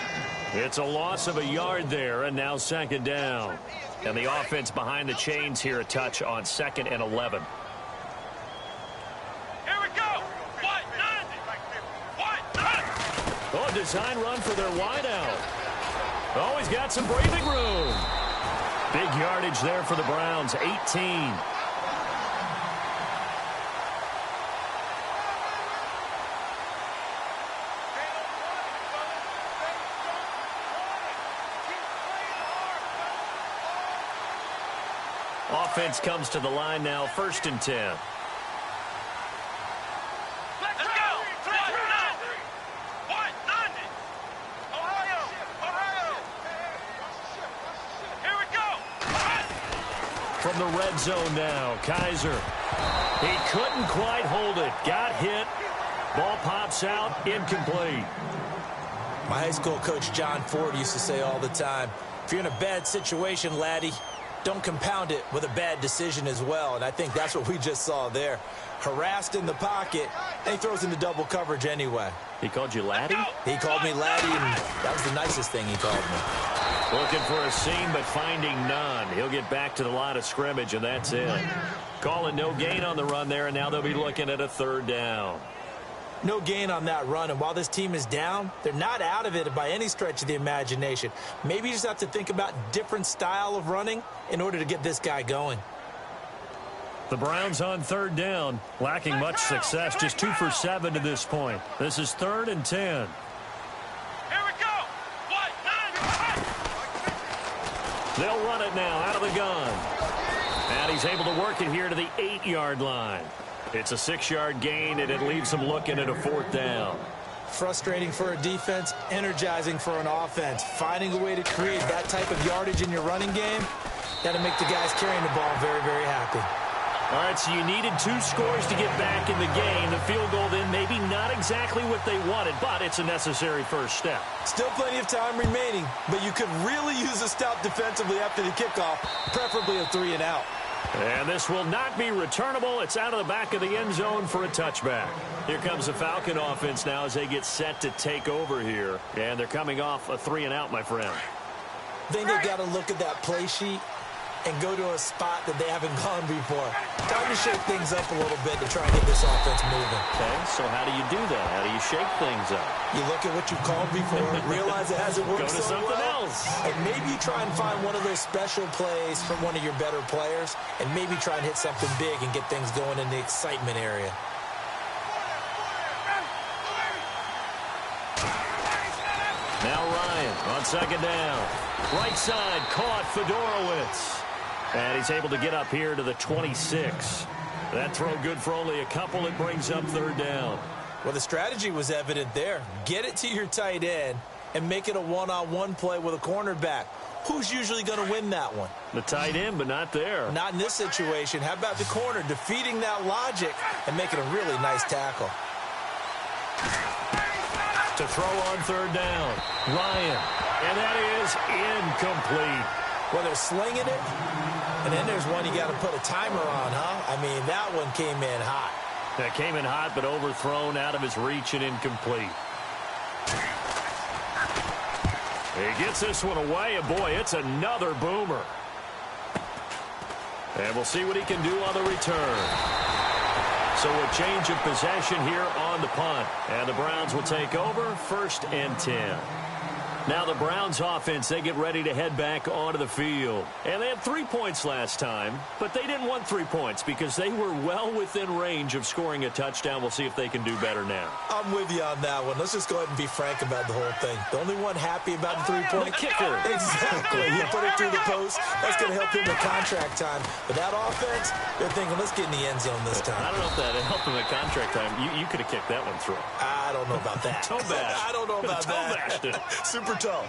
B: It's a loss of a yard there, and now 2nd down. And the offense behind the chains here a touch on 2nd and 11.
E: Here we go.
B: Oh, a design run for their wideout. Oh, he's got some breathing room. Big yardage there for the Browns, 18. Offense comes to the line now, 1st and 10.
E: Let's go. Ohio. Here we go.
B: From the red zone now, Kaiser. He couldn't quite hold it. Got hit. Ball pops out, incomplete.
C: My high school coach, John Ford, used to say all the time, if you're in a bad situation, laddie, don't compound it with a bad decision as well. And I think that's what we just saw there. Harassed in the pocket, and he throws into double coverage anyway.
B: He called you laddie?
C: He called me laddie, and that was the nicest thing he called me.
B: Looking for a seam, but finding none. He'll get back to the line of scrimmage, and that's it. Calling no gain on the run there, and now they'll be looking at a 3rd down.
C: No gain on that run, and while this team is down, they're not out of it by any stretch of the imagination. Maybe you just have to think about different style of running in order to get this guy going.
B: The Browns on third down, lacking much success, just 2 for 7 to this point. This is 3rd and 10.
E: Here we go. What?
B: They'll run it now out of the gun. And he's able to work it here to the 8-yard line. It's a 6-yard gain, and it leaves him looking at a 4th down.
C: Frustrating for a defense, energizing for an offense. Finding a way to create that type of yardage in your running game, that'll make the guys carrying the ball very, very happy.
B: All right, so you needed 2 scores to get back in the game. The field goal then maybe not exactly what they wanted, but it's a necessary first step.
C: Still plenty of time remaining, but you could really use a stop defensively after the kickoff, preferably a 3-and-out.
B: And this will not be returnable. It's out of the back of the end zone for a touchback. Here comes the Falcon offense now as they get set to take over here. And they're coming off a 3-and-out, my friend.
C: I think they've got to look at that play sheet and go to a spot that they haven't gone before. Time to shake things up a little bit to try and get this offense moving.
B: Okay, so how do you do that? How do you shake things up?
C: You look at what you've called before, realize it hasn't worked
B: Go to
C: so
B: something
C: well,
B: else.
C: and maybe you try and find one of those special plays from one of your better players, and maybe try and hit something big and get things going in the excitement area.
B: Now Ryan on 2nd down. Right side caught Fedorowicz. And he's able to get up here to the 26. That throw good for only a couple. It brings up 3rd down.
C: Well, the strategy was evident there. Get it to your tight end and make it a one-on-one play with a cornerback. Who's usually going to win that one?
B: The tight end, but not there.
C: Not in this situation. How about the corner defeating that logic and making a really nice tackle?
B: To throw on 3rd down. Ryan. And that is incomplete.
C: Well, they're slinging it, and then there's one you got to put a timer on, huh? I mean, that one came in hot.
B: That came in hot, but overthrown out of his reach and incomplete. He gets this one away, and boy, it's another boomer. And we'll see what he can do on the return. So a change of possession here on the punt. And the Browns will take over 1st and 10. Now the Browns offense, they get ready to head back onto the field. And they had 3 points last time, but they didn't want 3 points because they were well within range of scoring a touchdown. We'll see if they can do better now.
C: I'm with you on that one. Let's just go ahead and be frank about the whole thing. The only one happy about the 3-point
B: The kicker.
C: Exactly. You put it through the post. That's going to help him with contract time. But that offense, they're thinking, let's get in the end zone this time.
B: I don't know if that helped him at contract time. You could have kicked that one through.
C: I don't know about that.
B: Toe bash.
C: I don't know about
B: Toe bashed it.
C: that. Super toe.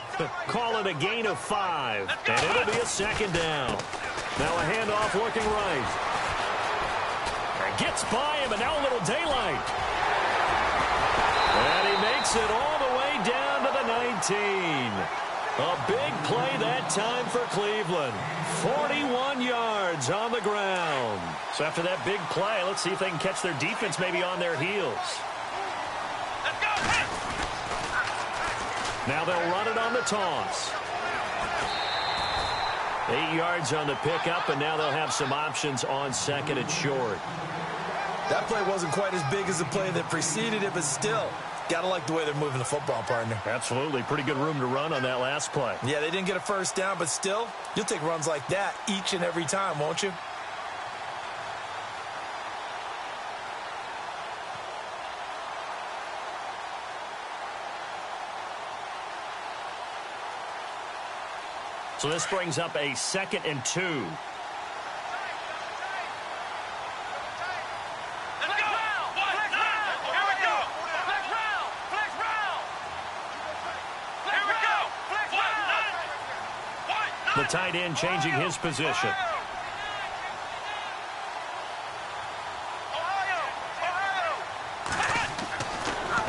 B: Call it a gain of 5, and it'll be a 2nd down. Now a handoff looking right. And gets by him, and now a little daylight. And he makes it all the way down to the 19. A big play that time for Cleveland. 41 yards on the ground. So after that big play, let's see if they can catch their defense maybe on their heels. Now they'll run it on the toss. 8 yards on the pickup, and now they'll have some options on 2nd and short.
D: That play wasn't quite as big as the play that preceded it, but still, got to like the way they're moving the football, partner.
B: Absolutely. Pretty good room to run on that last play.
D: Yeah, they didn't get a 1st down, but still, you'll take runs like that each and every time, won't you?
B: So this brings up a 2nd and 2.
E: Let's go! Flex round! Here we go! Flex round! Flex round! Here we go! Flex round!
B: The tight end changing his position.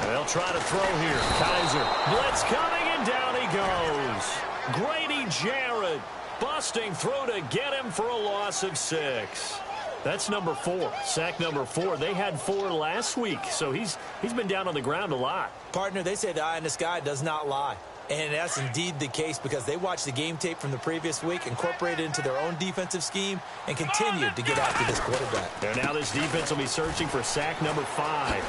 B: They'll try to throw here. Kaiser. Blitz coming, and down he goes. Grady Jarrett busting through to get him for a loss of 6. That's number 4. Sack number 4. They had 4 last week, so he's been down on the ground a lot.
C: Partner, they say the eye in the sky does not lie. And that's indeed the case because they watched the game tape from the previous week, incorporated it into their own defensive scheme, and continued to get after this quarterback.
B: And now this defense will be searching for sack number 5.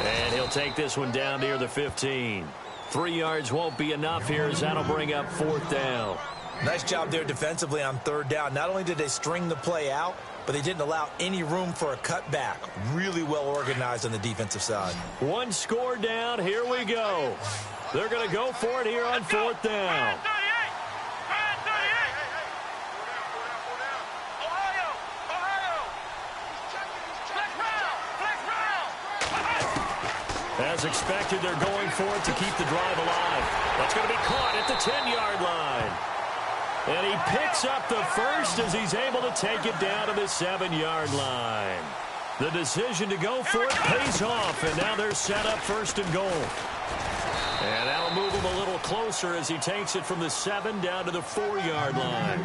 B: And he'll take this one down near the 15. 3 yards won't be enough here as that'll bring up 4th down.
C: Nice job there defensively on 3rd down. Not only did they string the play out, but they didn't allow any room for a cutback. Really well organized on the defensive side.
B: 1 score down. Here we go. They're going to go for it here on 4th down. As expected, they're going for it to keep the drive alive. That's going to be caught at the 10-yard line. And he picks up the first as he's able to take it down to the 7-yard line. The decision to go for it pays off, and now they're set up 1st and goal. And that'll move him a little closer as he takes it from the 7 down to the 4-yard line.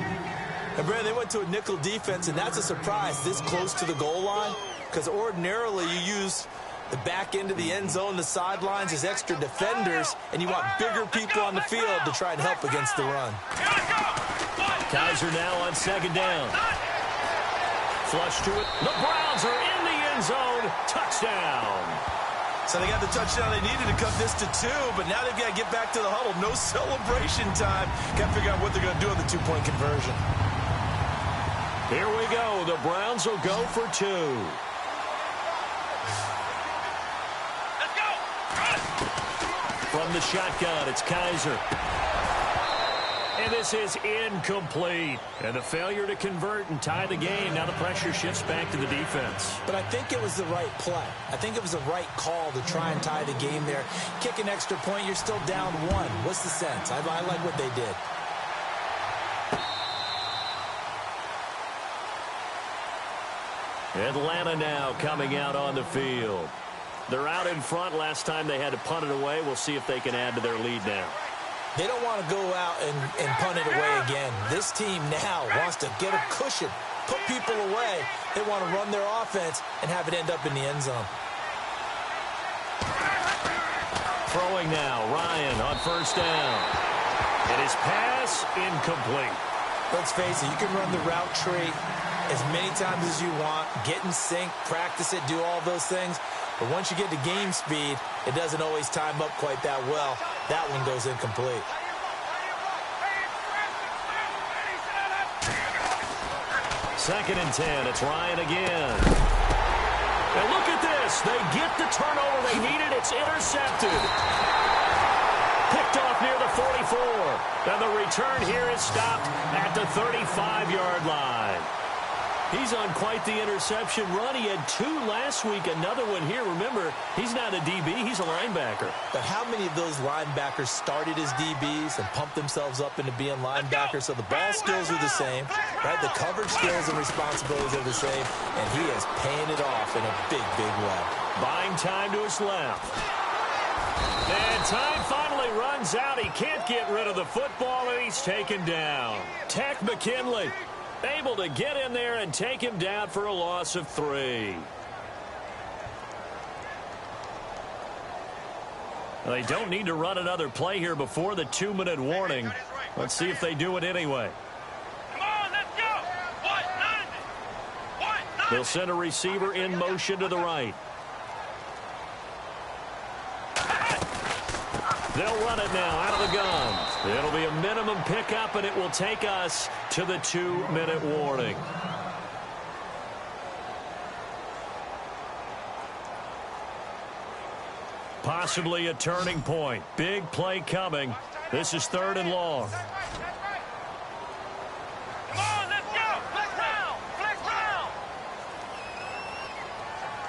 C: And Brad, they went to a nickel defense, and that's a surprise this close to the goal line, because ordinarily you use the back end of the end zone, the sidelines as extra defenders, and you want bigger people on the field to try and help against the run.
B: Kaiser now on 2nd down. Flush to it. The Browns are in the end zone. Touchdown.
D: So they got the touchdown they needed to cut this to 2, but now they've got to get back to the huddle. No celebration time. Got to figure out what they're going to do on the 2-point conversion.
B: Here we go. The Browns will go for 2. From the shotgun, it's Kaiser. And this is incomplete. And a failure to convert and tie the game. Now the pressure shifts back to the defense.
C: But I think it was the right play. I think it was the right call to try and tie the game there. Kick an extra point, you're still down 1. What's the sense? I like what they did.
B: Atlanta now coming out on the field. They're out in front. Last time they had to punt it away. We'll see if they can add to their lead now.
C: They don't want to go out and punt it away again. This team now wants to get a cushion, put people away. They want to run their offense and have it end up in the end zone.
B: Throwing now, Ryan on 1st down. And his pass incomplete.
C: Let's face it, you can run the route tree as many times as you want, get in sync, practice it, do all those things. But once you get to game speed, it doesn't always time up quite that well. That one goes incomplete.
B: Second and 10. It's Ryan again. And look at this. They get the turnover they needed. It's intercepted. Picked off near the 44. And the return here is stopped at the 35-yard line. He's on quite the interception run. He had 2 last week, another one here. Remember, he's not a DB, he's a linebacker.
C: But how many of those linebackers started as DBs and pumped themselves up into being linebackers? So the ball skills are the same, right? The coverage skills and responsibilities are the same, and he is paying it off in a big, big way.
B: Buying time to his left. And time finally runs out. He can't get rid of the football, and he's taken down. Tech McKinley able to get in there and take him down for a loss of 3. They don't need to run another play here before the 2-minute warning. Let's see if they do it anyway.
E: Come on, let's go. 190.
B: They'll send a receiver in motion to the right. They'll run it now out of the gun. It'll be a minimum pickup, and it will take us to the 2-minute warning. Possibly a turning point. Big play coming. This is 3rd and long.
E: Come on, let's go. Flex round. Flex round.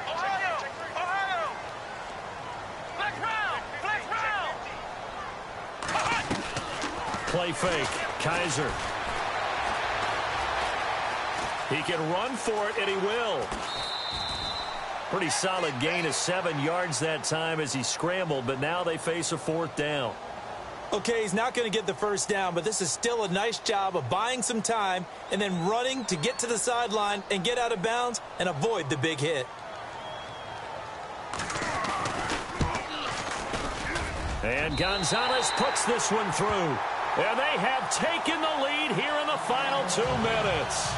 E: Ohio. Ohio. Flex round. Flex round.
B: Play fake. Kaiser. He can run for it, and he will. Pretty solid gain of 7 yards that time as he scrambled, but now they face a 4th down.
C: Okay, he's not going to get the first down, but this is still a nice job of buying some time and then running to get to the sideline and get out of bounds and avoid the big hit.
B: And Gonzalez puts this one through. And they have taken the lead here in the final 2 minutes.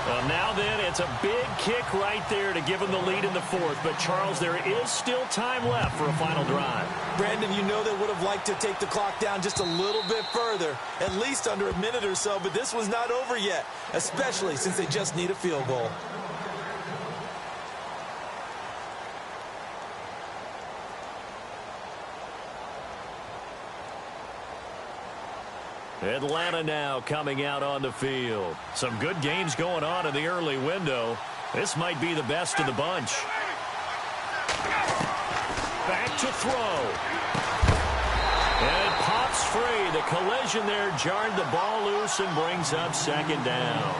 B: Well, now then, it's a big kick right there to give them the lead in the fourth. But, Charles, there is still time left for a final drive.
C: Brandon, you know they would have liked to take the clock down just a little bit further, at least under a minute or so, but this was not over yet, especially since they just need a field goal.
B: Atlanta now coming out on the field. Some good games going on in the early window. This might be the best of the bunch. Back to throw. And it pops free. The collision there jarred the ball loose and brings up second down.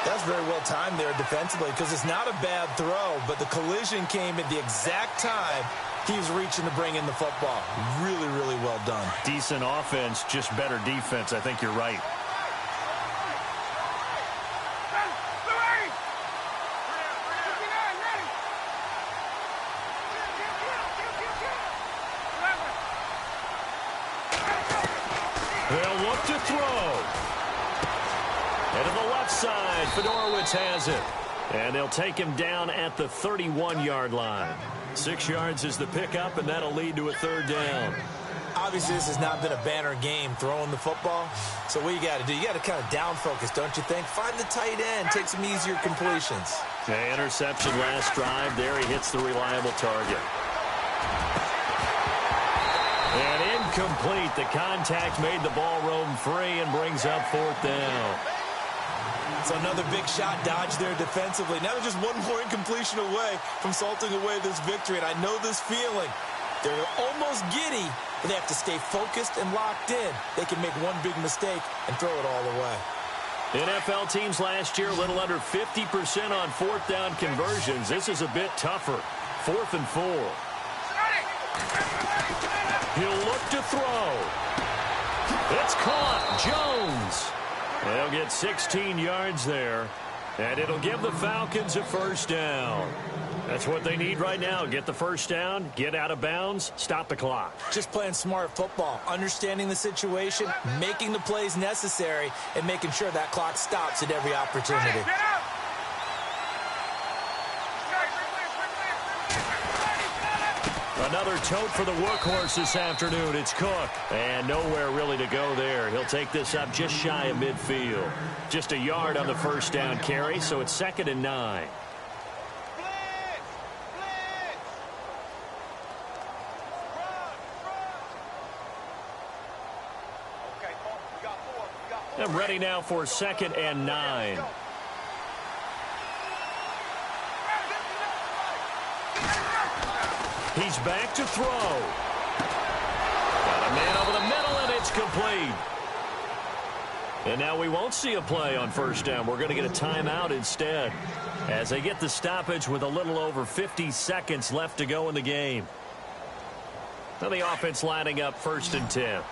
C: That's very well timed there defensively because it's not a bad throw, but the collision came at the exact time he was reaching to bring in the football. Really, really well done.
B: Decent offense, just better defense. I think you're right. They'll look to throw. And to the left side, Fedorowicz has it. And they'll take him down at the 31-yard line. 6 yards is the pickup, and that'll lead to a third down.
C: Obviously, this has not been a banner game throwing the football. So what you got to do, you got to kind of down focus, don't you think? Find the tight end, take some easier completions.
B: Okay, interception last drive. There he hits the reliable target. And incomplete. The contact made the ball roam free and brings up fourth down.
C: So another big shot dodged there defensively. Now they're just one more incompletion away from salting away this victory. And I know this feeling. They're almost giddy, but they have to stay focused and locked in. They can make one big mistake and throw it all away.
B: NFL teams last year, a little under 50% on fourth down conversions. This is a bit tougher. 4th and 4. He'll look to throw. It's caught. Jones. They'll get 16 yards there, and it'll give the Falcons a first down. That's what they need right now. Get the first down, get out of bounds, stop the clock.
C: Just playing smart football, understanding the situation, making the plays necessary, and making sure that clock stops at every opportunity.
B: Another tote for the workhorse this afternoon. It's Cook. And nowhere really to go there. He'll take this up just shy of midfield. Just a yard on the first down carry, so it's 2nd and 9. And ready now for 2nd and 9. He's back to throw. Got a man over the middle, and it's complete. And now we won't see a play on first down. We're going to get a timeout instead as they get the stoppage with a little over 50 seconds left to go in the game. Now the offense lining up 1st and 10.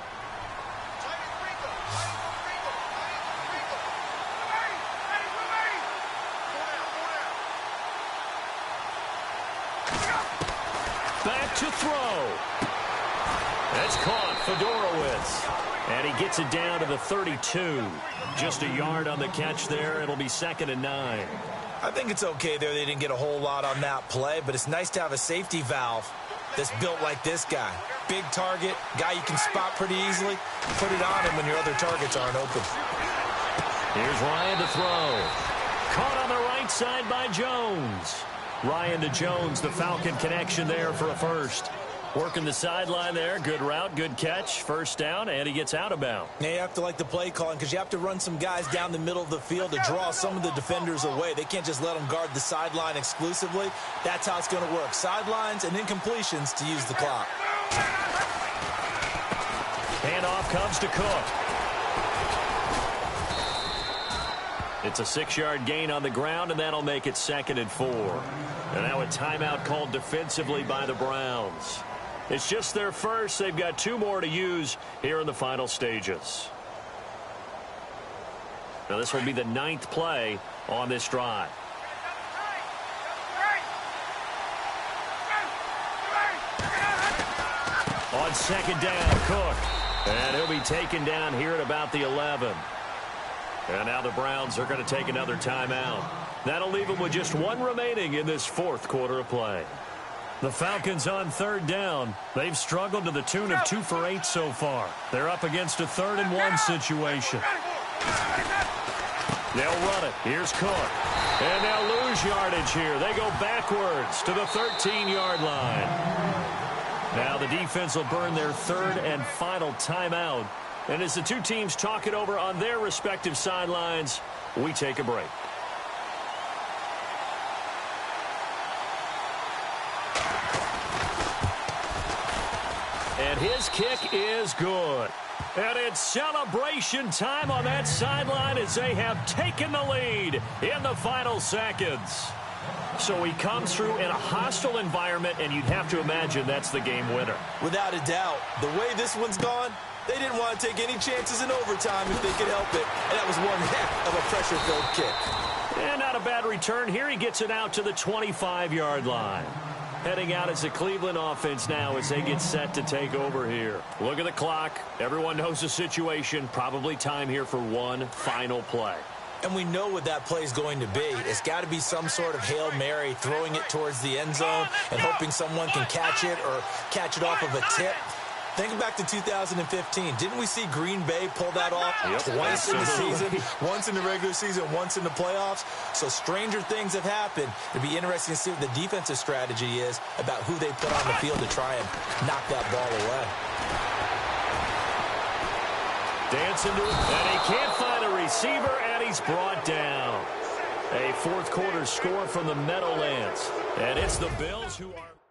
B: Back to throw. That's caught. Fedorowicz. And he gets it down to the 32. Just a yard on the catch there. It'll be 2nd and 9.
C: I think it's okay there. They didn't get a whole lot on that play, but it's nice to have a safety valve that's built like this guy. Big target, guy you can spot pretty easily. Put it on him when your other targets aren't open.
B: Here's Ryan to throw. Caught on the right side by Jones. Ryan to Jones, the Falcon connection there for a first. Working the sideline there. Good route, good catch. First down, and he gets out of bounds.
C: Now you have to like the play calling because you have to run some guys down the middle of the field to draw some of the defenders away. They can't just let them guard the sideline exclusively. That's how it's going to work. Sidelines and incompletions to use the clock.
B: Handoff comes to Cook. It's a 6-yard gain on the ground, and that'll make it 2nd and 4. And now a timeout called defensively by the Browns. It's just their first. They've got 2 more to use here in the final stages. Now this will be the 9th play on this drive. On 2nd down, Cook. And he'll be taken down here at about the 11. And now the Browns are going to take another timeout. That'll leave them with just one remaining in this fourth quarter of play. The Falcons on third down. They've struggled to the tune of 2 for 8 so far. They're up against a 3rd-and-1 situation. They'll run it. Here's Cook. And they'll lose yardage here. They go backwards to the 13-yard line. Now the defense will burn their 3rd and final timeout. And as the two teams talk it over on their respective sidelines, we take a break. And his kick is good. And it's celebration time on that sideline as they have taken the lead in the final seconds. So he comes through in a hostile environment, and you'd have to imagine that's the game winner.
C: Without a doubt. The way this one's gone, they didn't want to take any chances in overtime if they could help it. And that was one heck of a pressure-filled kick.
B: And not a bad return here. He gets it out to the 25-yard line. Heading out as the Cleveland offense now as they get set to take over here. Look at the clock. Everyone knows the situation. Probably time here for one final play.
C: And we know what that play is going to be. It's got to be some sort of Hail Mary, throwing it towards the end zone and hoping someone can catch it or catch it off of a tip. Think back to 2015. Didn't we see Green Bay pull that off twice in the season? Once in the regular season, once in the playoffs. So stranger things have happened. It'd be interesting to see what the defensive strategy is about who they put on the field to try and knock that ball away.
B: Dance into it, and he can't find a receiver, and he's brought down. A fourth quarter score from the Meadowlands. And it's the Bills who are...